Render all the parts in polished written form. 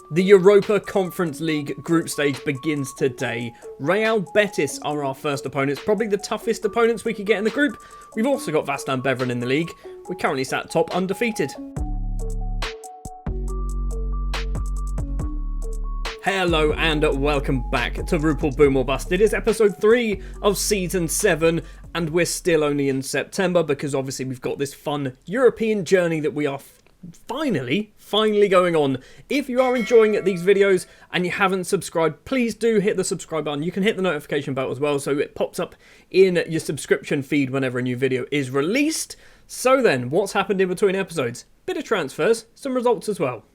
The Europa Conference League group stage begins today. Real Betis are our first opponents, probably the toughest opponents we could get in the group. We've also got Beveren in the league. We're currently sat top undefeated. Hello and welcome back to Rupel Boom or Bust. It is episode 3 of season 7 and we're still only in September because obviously we've got this fun European journey that we are finally going on. If you are enjoying these videos and you haven't subscribed, please do hit the subscribe button. You can hit the notification bell as well so it pops up in your subscription feed whenever a new video is released. So then, what's happened in between episodes? Bit of transfers, some results as well.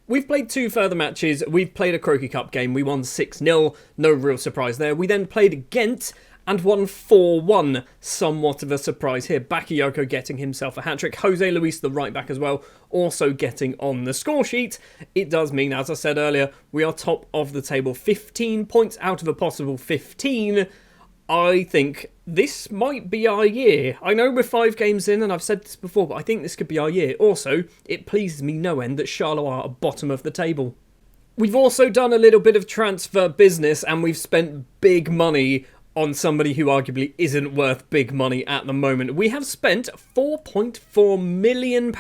We've played 2 further matches. We've played a Croaky Cup game. We won 6-0. No real surprise there. We then played Ghent and won 4-1. Somewhat of a surprise here. Bakayoko getting himself a hat-trick. Jose Luis, the right-back as well, also getting on the score sheet. It does mean, as I said earlier, we are top of the table. 15 points out of a possible 15. I think this might be our year. I know we're 5 games in and I've said this before, but I think this could be our year. Also, it pleases me no end that Charleroi are bottom of the table. We've also done a little bit of transfer business and we've spent big money on somebody who arguably isn't worth big money at the moment. We have spent £4.4 million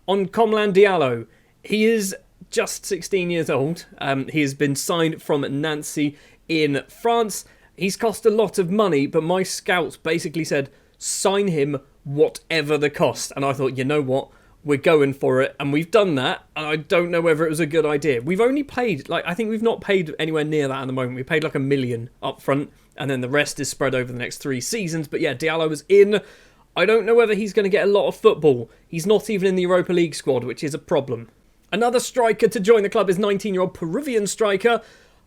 on Comlan Diallo. He is just 16 years old. He has been signed from Nancy in France. He's cost a lot of money, but my scouts basically said, sign him whatever the cost. And I thought, you know what? We're going for it. And we've done that. And I don't know whether it was a good idea. We've only paid, I think we've not paid anywhere near that at the moment. We paid like $1 million up front. And then the rest is spread over the next 3 seasons. But yeah, Diallo is in. I don't know whether he's going to get a lot of football. He's not even in the Europa League squad, which is a problem. Another striker to join the club is 19-year-old Peruvian striker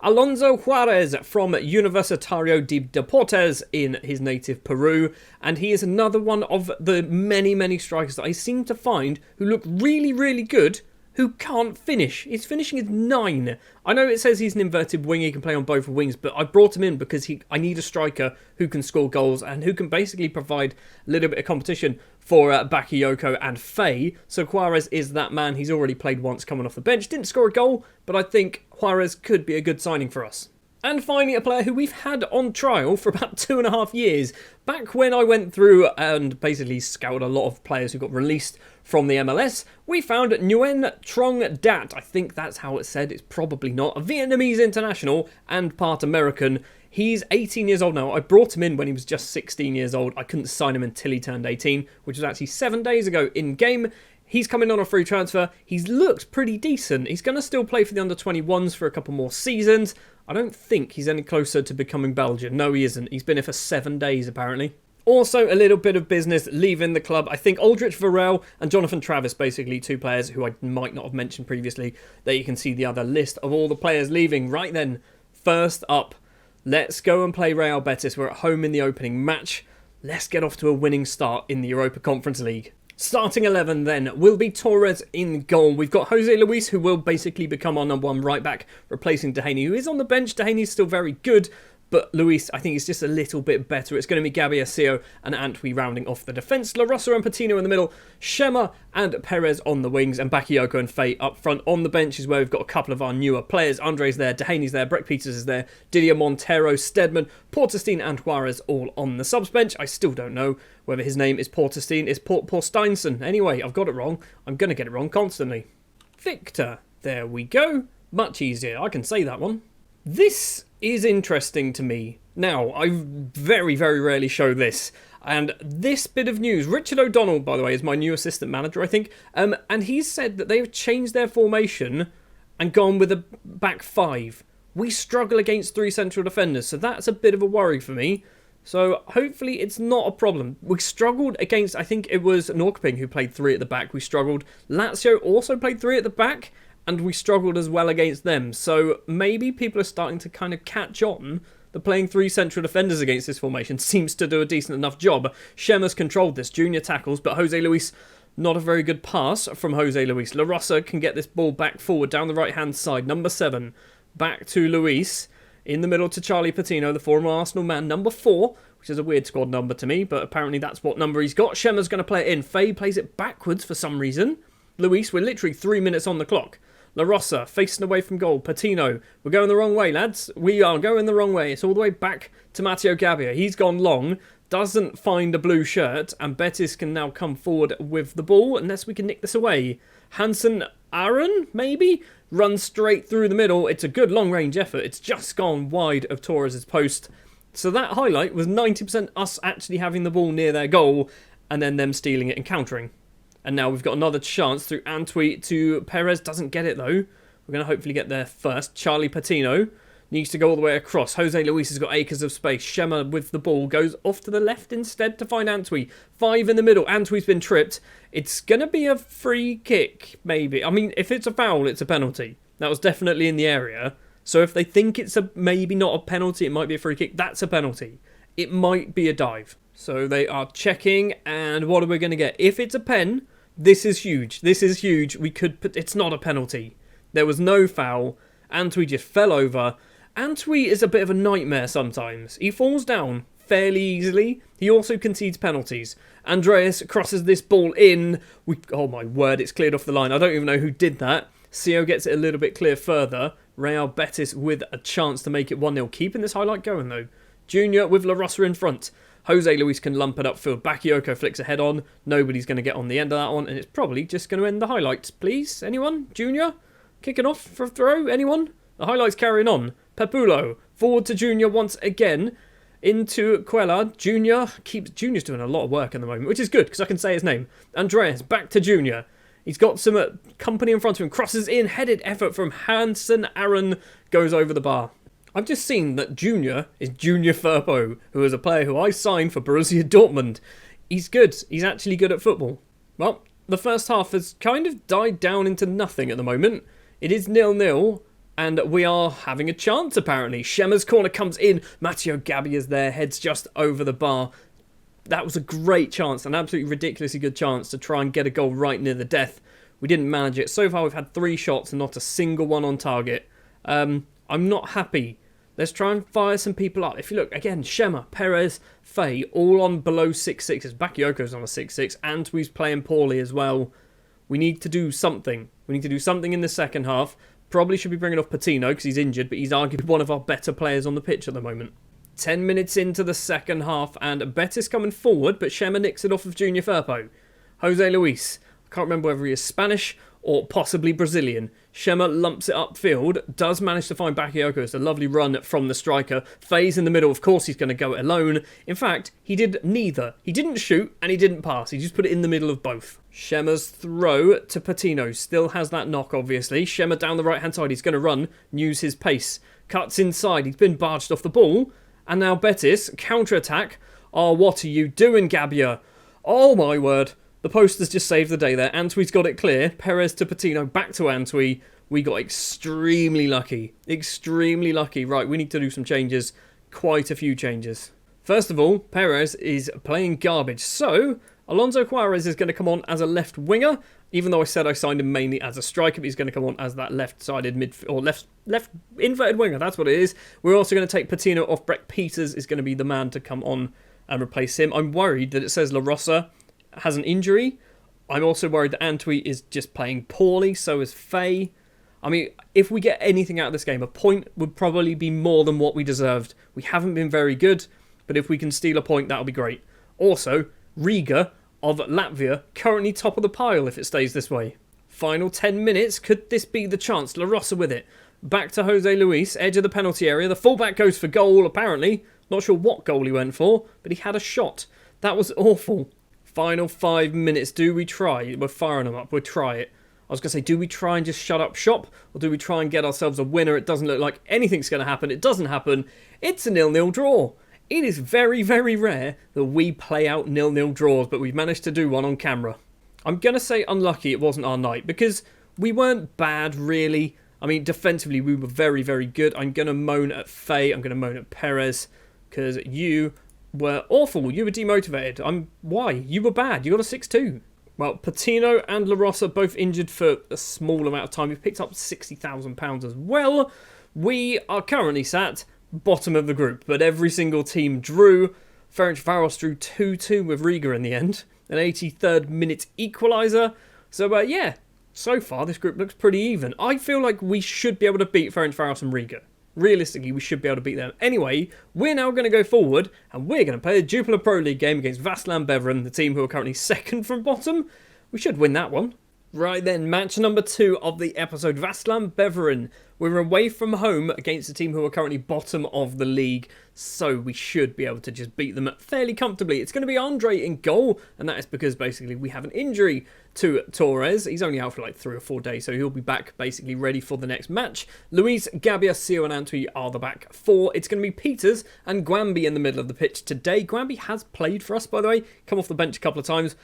Alonso Juarez from Universitario de Deportes in his native Peru. And he is another one of the many strikers that I seem to find who look really good, who can't finish. His finishing is 9. I know it says he's an inverted wing, he can play on both wings, but I brought him in because I need a striker who can score goals and who can basically provide a little bit of competition for Bakayoko and Faye. So Juarez is that man. He's already played once coming off the bench. Didn't score a goal, but I think Juarez could be a good signing for us. And finally, a player who we've had on trial for about 2.5 years. Back when I went through and basically scouted a lot of players who got released from the MLS, we found Nguyen Trong Dat. I think that's how it's said. It's probably not. A Vietnamese international and part American. He's 18 years old now. I brought him in when he was just 16 years old. I couldn't sign him until he turned 18, which was actually 7 days ago in game. He's coming on a free transfer. He's looked pretty decent. He's going to still play for the under-21s for a couple more seasons. I don't think he's any closer to becoming Belgian. No, he isn't. He's been here for 7 days, apparently. Also, a little bit of business leaving the club. I think Aldrich Varel and Jonathan Travis, basically 2 players who I might not have mentioned previously. There you can see the other list of all the players leaving. Right then, first up, let's go and play Real Betis. We're at home in the opening match. Let's get off to a winning start in the Europa Conference League. Starting 11 then will be Torres in goal. We've got Jose Luis, who will basically become our number 1 right back, replacing Dehaney, who is on the bench. Dehaney's still very good, but Luis, I think, is just a little bit better. It's going to be Gabi Asio and Antwi rounding off the defence. La Rosa and Patino in the middle. Shema and Perez on the wings. And Bakayoko and Faye up front. On the bench is where we've got a couple of our newer players. Andre's there, Dehaney's there, Breck Peters is there, Didier Montero, Stedman, Portestein and Juarez all on the subs bench. I still don't know whether his name is Portestein, is Porsteinson. Anyway, I've got it wrong. I'm going to get it wrong constantly. Victor. There we go. Much easier. I can say that one. This is interesting to me. Now, I very rarely show this. And this bit of news, Richard O'Donnell, by the way, is my new assistant manager, I think. And he's said that they've changed their formation and gone with a back 5. We struggle against 3 central defenders, so that's a bit of a worry for me. So hopefully it's not a problem. We struggled against, I think it was Norrköping who played 3 at the back. We struggled. Lazio also played 3 at the back. And we struggled as well against them. So maybe people are starting to kind of catch on that playing 3 central defenders against this formation seems to do a decent enough job. Shema's controlled this, junior tackles, but Jose Luis, not a very good pass from Jose Luis. La Rosa can get this ball back forward down the right-hand side. Number 7, back to Luis. In the middle to Charlie Patino, the former Arsenal man. Number 4, which is a weird squad number to me, but apparently that's what number he's got. Shema's going to play it in. Faye plays it backwards for some reason. Luis, we're literally 3 minutes on the clock. La Rosa facing away from goal. Patino, we're going the wrong way, lads. We are going the wrong way. It's all the way back to Matteo Gabbia. He's gone long, doesn't find a blue shirt, and Betis can now come forward with the ball unless we can nick this away. Hansen Aaron, maybe? Runs straight through the middle. It's a good long-range effort. It's just gone wide of Torres' post. So that highlight was 90% us actually having the ball near their goal and then them stealing it and countering. And now we've got another chance through Antwi to Perez. Doesn't get it though. We're going to hopefully get there first. Charlie Patino needs to go all the way across. Jose Luis has got acres of space. Shema with the ball goes off to the left instead to find Antwi. 5 in the middle. Antwi's been tripped. It's going to be a free kick, maybe. I mean, if it's a foul, it's a penalty. That was definitely in the area. So if they think it's maybe not a penalty, it might be a free kick. That's a penalty. It might be a dive. So they are checking, and what are we going to get? If it's a pen, this is huge. This is huge. It's not a penalty. There was no foul. Antwi just fell over. Antwi is a bit of a nightmare sometimes. He falls down fairly easily. He also concedes penalties. Andreas crosses this ball in. Oh my word, it's cleared off the line. I don't even know who did that. Sio gets it a little bit clear further. Real Betis with a chance to make it 1-0. Keeping this highlight going though. Junior with La Rosa in front. Jose Luis can lump it upfield. Bakayoko flicks a head on. Nobody's going to get on the end of that one. And it's probably just going to end the highlights. Please? Anyone? Junior? Kicking off for a throw? Anyone? The highlights carrying on. Pepulo. Forward to Junior once again. Into Quella. Junior's doing a lot of work at the moment, which is good because I can say his name. Andreas. Back to Junior. He's got some company in front of him. Crosses in. Headed effort from Hansen Aaron. Goes over the bar. I've just seen that Junior is Junior Firpo, who is a player who I signed for Borussia Dortmund. He's good. He's actually good at football. Well, the first half has kind of died down into nothing at the moment. It is 0-0, and we are having a chance, apparently. Shema's corner comes in. Matteo Gabbia is there, heads just over the bar. That was a great chance, an absolutely ridiculously good chance to try and get a goal right near the death. We didn't manage it. So far, we've had 3 shots and not a single one on target. I'm not happy. Let's try and fire some people up. If you look, again, Shema, Perez, Faye, all on below 6'6". Bakayoko's on a 6'6", and we's playing poorly as well. We need to do something. We need to do something in the second half. Probably should be bringing off Patino because he's injured, but he's arguably one of our better players on the pitch at the moment. 10 minutes into the second half, and Betis coming forward, but Shema nicks it off of Junior Firpo. Jose Luis, I can't remember whether he is Spanish or possibly Brazilian. Shema lumps it upfield, does manage to find Bakayoko. It's a lovely run from the striker. Faye's in the middle, of course he's going to go it alone. In fact, he did neither. He didn't shoot and he didn't pass. He just put it in the middle of both. Shema's throw to Patino. Still has that knock, obviously. Shema down the right-hand side. He's going to run, use his pace. Cuts inside. He's been barged off the ball. And now Betis, counter-attack. Oh, what are you doing, Gabbia? Oh, my word. The post has just saved the day there. Antwi's got it clear. Perez to Patino, back to Antwi. We got extremely lucky. Extremely lucky. Right, we need to do some changes. Quite a few changes. First of all, Perez is playing garbage. So, Alonso Juarez is going to come on as a left winger. Even though I said I signed him mainly as a striker, but he's going to come on as that left-sided or left inverted winger. That's what it is. We're also going to take Patino off. Brett Peters is going to be the man to come on and replace him. I'm worried that it says La Rosa has an injury. I'm also worried that Antwi is just playing poorly, so is Faye. I mean, if we get anything out of this game, a point would probably be more than what we deserved. We haven't been very good, but if we can steal a point, that'll be great. Also, Riga of Latvia, currently top of the pile if it stays this way. Final 10 minutes, could this be the chance? La Rosa with it. Back to Jose Luis, edge of the penalty area. The fullback goes for goal, apparently. Not sure what goal he went for, but he had a shot. That was awful. Final 5 minutes. Do we try? We're firing them up. We'll try it. I was going to say, do we try and just shut up shop? Or do we try and get ourselves a winner? It doesn't look like anything's going to happen. It doesn't happen. It's a 0-0 draw. It is very, very rare that we play out 0-0 draws, but we've managed to do one on camera. I'm going to say unlucky it wasn't our night, because we weren't bad, really. I mean, defensively, we were very, very good. I'm going to moan at Faye. I'm going to moan at Perez, because you were awful. You were demotivated. Why? You were bad. You got a 6-2. Well, Patino and La Rosa both injured for a small amount of time. We've picked up £60,000 as well. We are currently sat bottom of the group, but every single team drew. Ferencváros drew 2-2 with Riga in the end. An 83rd minute equaliser. So, yeah, So far, this group looks pretty even. I feel like we should be able to beat Ferencváros and Riga. Realistically, we should be able to beat them. Anyway, we're now going to go forward, and we're going to play a Jupiler Pro League game against Vaslui Beveren, the team who are currently second from bottom. We should win that one. Right then, match number 2 of the episode, Vaslui Beveren. We're away from home against a team who are currently bottom of the league, so we should be able to just beat them fairly comfortably. It's going to be Andre in goal, and that is because basically we have an injury to Torres. He's only out for like 3 or 4 days, so he'll be back basically ready for the next match. Luis, Gabia, Sio and Antwi are the back 4. It's going to be Peters and Gwambi in the middle of the pitch today. Gwambi has played for us, by the way, come off the bench a couple of times.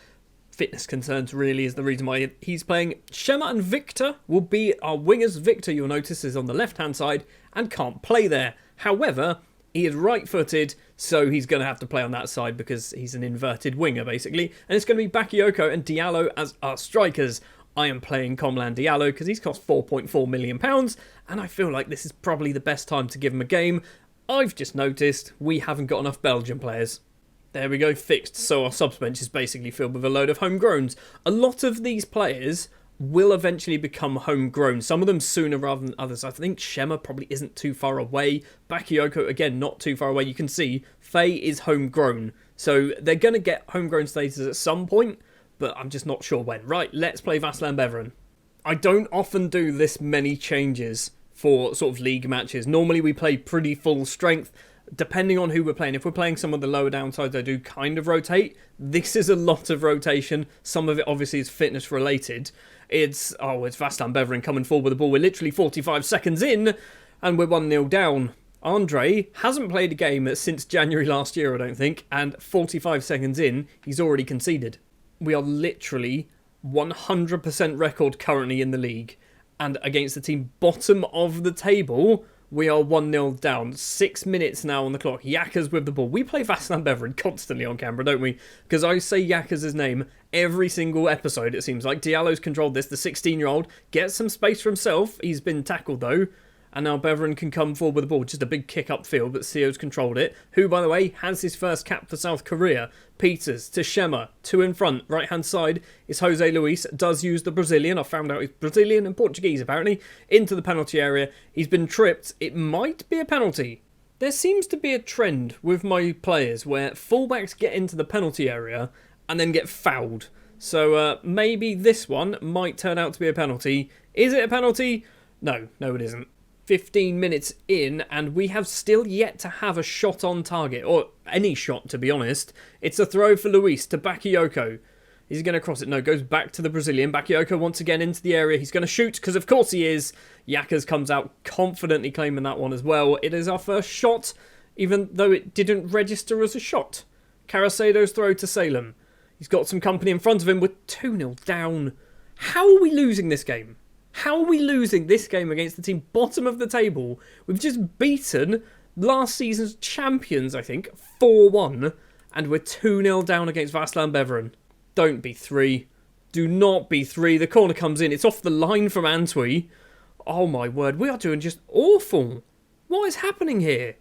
Fitness concerns really is the reason why he's playing. Shema and Victor will be our wingers. Victor, you'll notice, is on the left-hand side and can't play there. However, he is right-footed, so he's going to have to play on that side because he's an inverted winger, basically. And it's going to be Bakayoko and Diallo as our strikers. I am playing Comlan Diallo because he's cost £4.4 million, and I feel like this is probably the best time to give him a game. I've just noticed we haven't got enough Belgian players. There we go, fixed. So our subs bench is basically filled with a load of homegrowns. A lot of these players will eventually become homegrown. Some of them sooner rather than others. I think Shema probably isn't too far away. Bakayoko, again, not too far away. You can see Faye is homegrown. So they're going to get homegrown status at some point, but I'm just not sure when. Right, let's play Vaslui Beveren. I don't often do this many changes for sort of league matches. Normally we play pretty full strength. Depending on who we're playing, if we're playing some of the lower downsides, I do kind of rotate. This is a lot of rotation. Some of it obviously is fitness related. It's Vaslui Beveren coming forward with the ball. We're literally 45 seconds in, and we're 1-0 down. Andre hasn't played a game since January last year, I don't think, and 45 seconds in, he's already conceded. We are literally 100% record currently in the league, and against the team bottom of the table, we are 1-0 down. 6 minutes now on the clock. Yakas with the ball. We play Vaslui Beveren constantly on camera, don't we? Because I say Yakas' name every single episode, it seems like. Diallo's controlled this. The 16-year-old gets some space for himself. He's been tackled, though. And now Beveren can come forward with the ball. Just a big kick upfield, but Sio's controlled it. Who, by the way, has his first cap for South Korea. Peters to Shema. 2 in front. Right-hand side is Jose Luis. Does use the Brazilian. I found out he's Brazilian and Portuguese, apparently. Into the penalty area. He's been tripped. It might be a penalty. There seems to be a trend with my players where fullbacks get into the penalty area and then get fouled. So maybe this one might turn out to be a penalty. Is it a penalty? No, it isn't. 15 minutes in, and we have still yet to have a shot on target, or any shot, to be honest. It's a throw for Luis to Bakayoko. He's going to cross it. No, goes back to the Brazilian. Bakayoko once again into the area. He's going to shoot, because of course he is. Yakas comes out confidently claiming that one as well. It is our first shot, even though it didn't register as a shot. Caracedo's throw to Salem. He's got some company in front of him. We're 2-0 down. How are we losing this game? How are we losing this game against the team bottom of the table? We've just beaten last season's champions, I think, 4-1, and we're 2-0 down against Vaslui Beveren. Don't be 3. Do not be 3. The corner comes in. It's off the line from Antwi. Oh my word, we are doing just awful. What is happening here?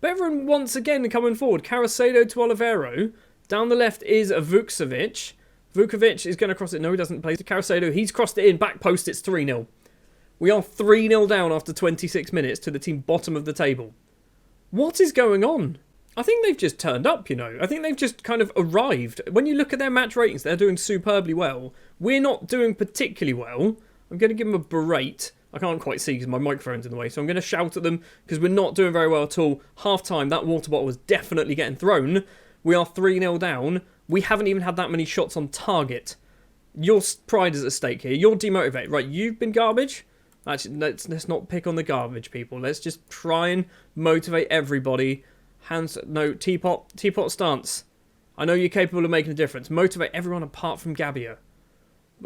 Beveren once again coming forward. Caracedo to Olivero. Down the left is Vukcevic. Vukovic is going to cross it. No, he doesn't play to Caracedo. He's crossed it in. Back post, it's 3-0. We are 3-0 down after 26 minutes to the team bottom of the table. What is going on? I think they've just turned up, you know. I think they've just kind of arrived. When you look at their match ratings, they're doing superbly well. We're not doing particularly well. I'm going to give them a berate. I can't quite see because my microphone's in the way, so I'm going to shout at them because we're not doing very well at all. Half time, that water bottle was definitely getting thrown. We are 3-0 down. We haven't even had that many shots on target. Your pride is at stake here. You're demotivated. Right, you've been garbage. Actually, let's not pick on the garbage people. Let's just try and motivate everybody. Teapot stance. I know you're capable of making a difference. Motivate everyone apart from Gabia.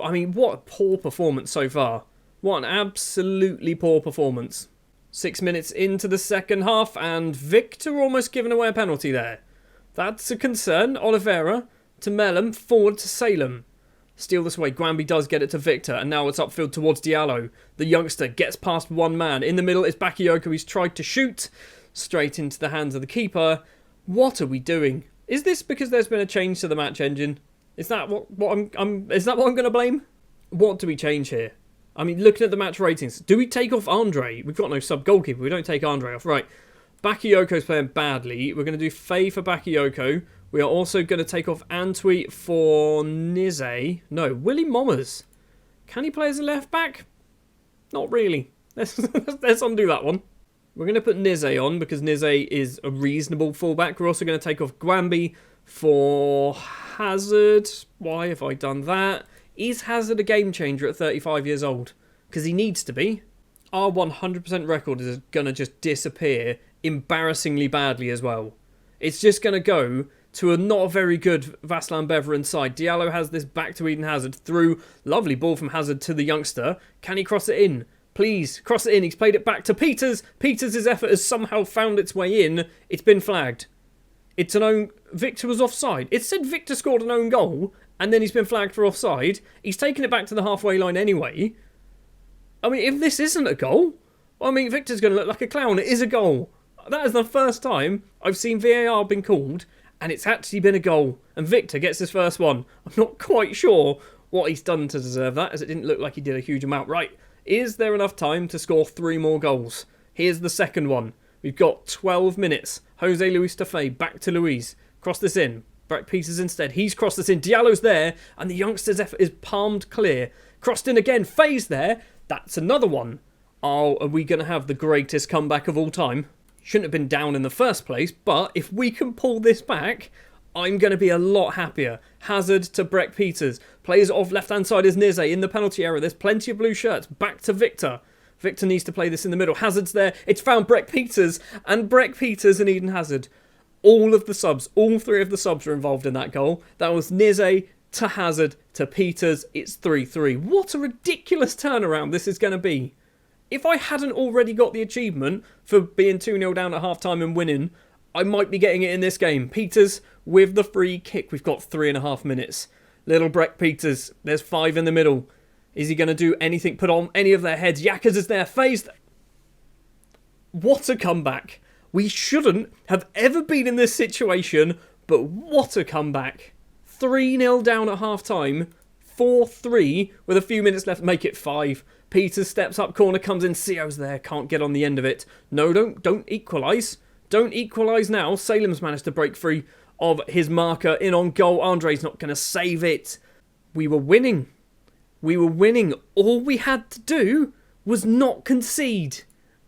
I mean, what a poor performance so far. What an absolutely poor performance. 6 minutes into the second half, and Victor almost giving away a penalty there. That's a concern. Oliveira to Melem, forward to Salem. Steal this away. Gwambi does get it to Victor, and now it's upfield towards Diallo. The youngster gets past one man. In the middle is Bakayoko. He's tried to shoot straight into the hands of the keeper. What are we doing? Is this because there's been a change to the match engine? Is that what I'm going to blame? What do we change here? I mean, looking at the match ratings, do we take off Andre? We've got no sub-goalkeeper. We don't take Andre off. Right. Bakayoko's playing badly. We're going to do Faye for Bakayoko. We are also going to take off Antwi for Nize. No, Willie Mommers. Can he play as a left-back? Not really. Let's undo that one. We're going to put Nize on because Nize is a reasonable fullback. We're also going to take off Gwambi for Hazard. Why have I done that? Is Hazard a game changer at 35 years old? Because he needs to be. Our 100% record is going to just disappear embarrassingly badly as well. It's just going to go to a not very good Vaslan Beveren side. Diallo has this back to Eden Hazard through. Lovely ball from Hazard to the youngster. Can he cross it in? Please, cross it in. He's played it back to Peters. Peters' effort has somehow found its way in. It's been flagged. It's an own... Victor was offside. It said Victor scored an own goal, and then he's been flagged for offside. He's taken it back to the halfway line anyway. I mean, if this isn't a goal, I mean, Victor's going to look like a clown. It is a goal. That is the first time I've seen VAR been called, and it's actually been a goal. And Victor gets his first one. I'm not quite sure what he's done to deserve that, as it didn't look like he did a huge amount. Right, is there enough time to score 3 more goals? Here's the second one. We've got 12 minutes. Jose Luis Tafay, back to Luis. Cross this in. Brett Peters instead. He's crossed this in. Diallo's there, and the youngster's effort is palmed clear. Crossed in again. Fay's there. That's another one. Oh, are we going to have the greatest comeback of all time? Shouldn't have been down in the first place, but if we can pull this back, I'm going to be a lot happier. Hazard to Breck Peters. Plays off left-hand side is Nize in the penalty area. There's plenty of blue shirts. Back to Victor. Victor needs to play this in the middle. Hazard's there. It's found Breck Peters. And Breck Peters and Eden Hazard. All 3 of the subs were involved in that goal. That was Nize to Hazard to Peters. It's 3-3. What a ridiculous turnaround this is going to be. If I hadn't already got the achievement for being 2-0 down at half-time and winning, I might be getting it in this game. Peters with the free kick. We've got 3.5 minutes. Little Breck Peters. There's 5 in the middle. Is he going to do anything? Put on any of their heads? Yakas is there. Phased. What a comeback. We shouldn't have ever been in this situation, but what a comeback. 3-0 down at half-time. 4-3 with a few minutes left. Make it 5. Peters steps up, corner comes in. Sio's there, can't get on the end of it. No, don't equalise. Don't equalise now. Salem's managed to break free of his marker. In on goal. Andre's not going to save it. We were winning. We were winning. All we had to do was not concede.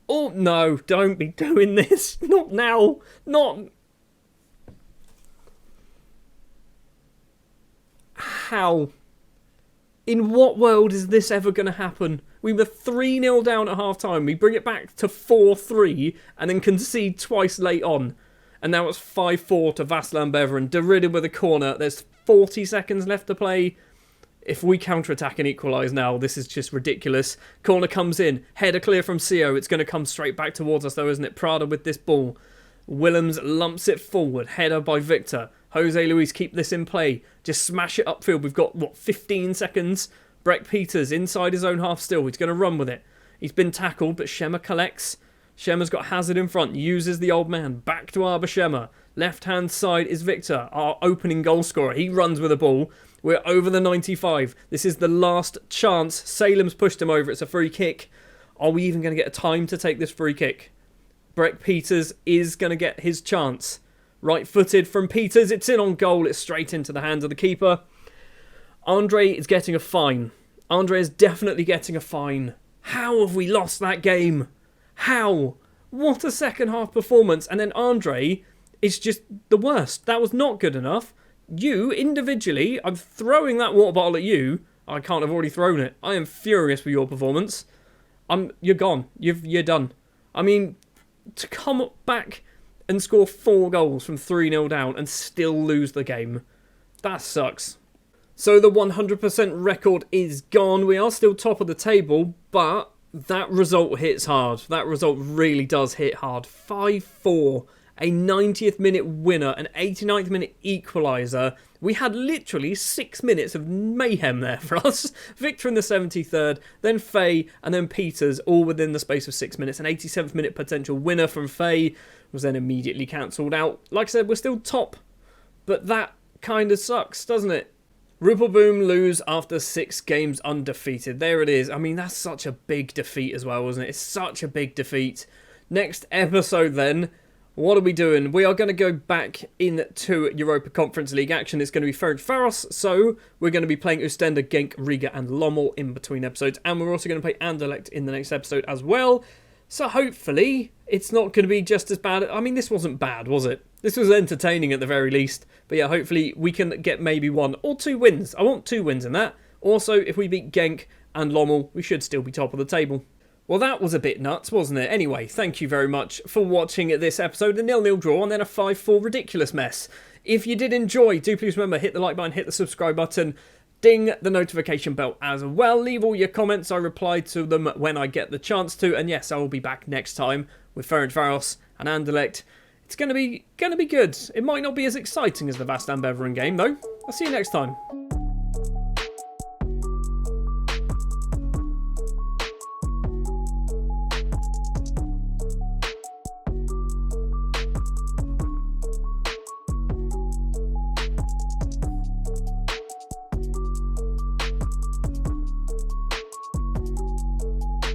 Oh, no, don't be doing this. Not now. Not... How? In what world is this ever going to happen? We were 3-0 down at half-time. We bring it back to 4-3 and then concede twice late on. And now it's 5-4 to Vaslan Beveren. Derridden with a corner. There's 40 seconds left to play. If we counter-attack and equalise now, this is just ridiculous. Corner comes in. Header clear from Sio. It's going to come straight back towards us though, isn't it? Prada with this ball. Willems lumps it forward. Header by Victor. Jose Luis, keep this in play. Just smash it upfield. We've got, 15 seconds? Breck Peters inside his own half still. He's going to run with it. He's been tackled, but Shema collects. Shema's got Hazard in front. Uses the old man. Back to Arba Shema. Left-hand side is Victor, our opening goal scorer. He runs with the ball. We're over the 95. This is the last chance. Salem's pushed him over. It's a free kick. Are we even going to get a time to take this free kick? Breck Peters is going to get his chance. Right-footed from Peters. It's in on goal. It's straight into the hands of the keeper. Andre is getting a fine. Andre is definitely getting a fine. How have we lost that game? How? What a second half performance. And then Andre is just the worst. That was not good enough. You, individually, I'm throwing that water bottle at you. I can't have already thrown it. I am furious with your performance. You're gone. You're done. I mean, to come back and score 4 goals from 3-0 down and still lose the game, that sucks. So the 100% record is gone. We are still top of the table, but that result hits hard. That result really does hit hard. 5-4, a 90th minute winner, an 89th minute equaliser. We had literally 6 minutes of mayhem there for us. Victor in the 73rd, then Faye, and then Peters, all within the space of 6 minutes. An 87th minute potential winner from Faye was then immediately cancelled out. Like I said, we're still top, but that kind of sucks, doesn't it? Rupel Boom lose after 6 games undefeated. There it is. I mean, that's such a big defeat as well, wasn't it? It's such a big defeat. Next episode then, what are we doing? We are going to go back into Europa Conference League action. It's going to be Ferencváros, so we're going to be playing Oostende, Genk, Riga and Lommel in between episodes. And we're also going to play Anderlecht in the next episode as well. So hopefully it's not going to be just as bad. I mean, this wasn't bad, was it? This was entertaining at the very least. But yeah, hopefully we can get maybe 1 or 2 wins. I want 2 wins in that. Also, if we beat Genk and Lommel, we should still be top of the table. Well, that was a bit nuts, wasn't it? Anyway, thank you very much for watching this episode. A 0-0 draw and then a 5-4 ridiculous mess. If you did enjoy, do please remember, hit the like button, hit the subscribe button. Ding the notification bell as well. Leave all your comments. I reply to them when I get the chance to. And yes, I will be back next time with Ferencváros and Anderlecht. It's going to be good. It might not be as exciting as the Vast and Beveren game, though. I'll see you next time.